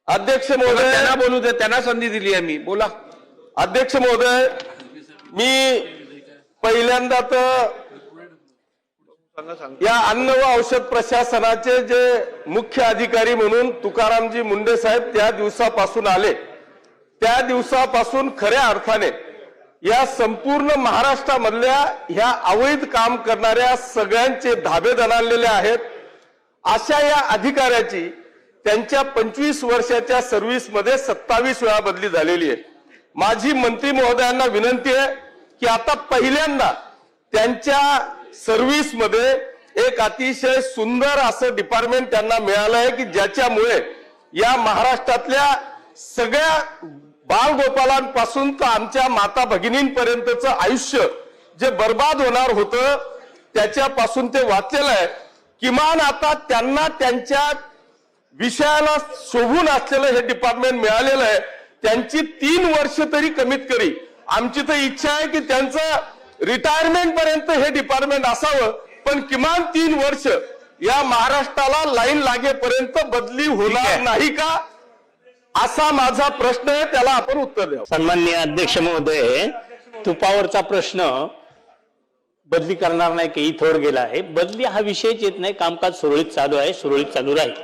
अध्यक्ष महोदय, त्यांना बोलू दे, त्यांना संधी दिली आहे मी. बोला. अध्यक्ष महोदय, मी पहिल्यांदा तर या अन्न व औषध प्रशासनाचे जे मुख्य अधिकारी म्हणून तुकारामजी मुंडे साहेब त्या दिवसापासून आले, त्या दिवसापासून खऱ्या अर्थाने या संपूर्ण महाराष्ट्रामधल्या ह्या अवैध काम करणाऱ्या सगळ्यांचे धाबे दणाणलेले आहेत. अशा या अधिकाऱ्याची त्यांच्या 25 वर्षाच्या सर्व्हिसमध्ये 27 वेळा बदली झालेली आहे. माझी मंत्री महोदयांना विनंती आहे की आता पहिल्यांदा त्यांच्या सर्व्हिसमध्ये एक अतिशय सुंदर असं डिपार्टमेंट त्यांना मिळालं आहे की ज्याच्यामुळे या महाराष्ट्रातल्या सगळ्या बालगोपालांपासून तर आमच्या माता भगिनींपर्यंतचं आयुष्य जे बर्बाद होणार होतं त्याच्यापासून ते वाचलेलं आहे. किमान आता त्यांना त्यांच्या विषयाला शोभून असलेलं हे डिपार्टमेंट मिळालेलं आहे. त्यांची 3 वर्ष तरी कमीत कमी आमची तर इच्छा आहे की त्यांचं रिटायरमेंट पर्यंत हे डिपार्टमेंट असावं, पण किमान 3 वर्ष या महाराष्ट्राला लाईन लागेपर्यंत बदली होणार नाही का, असा माझा प्रश्न आहे. त्याला आपण उत्तर द्यावं. सन्माननीय अध्यक्ष महोदय, तुपावरचा प्रश्न बदली करणार नाही की इथवर गेला आहे. बदली हा विषयच येत नाही. कामकाज सुरळीत चालू आहे, सुरळीत चालू राहील.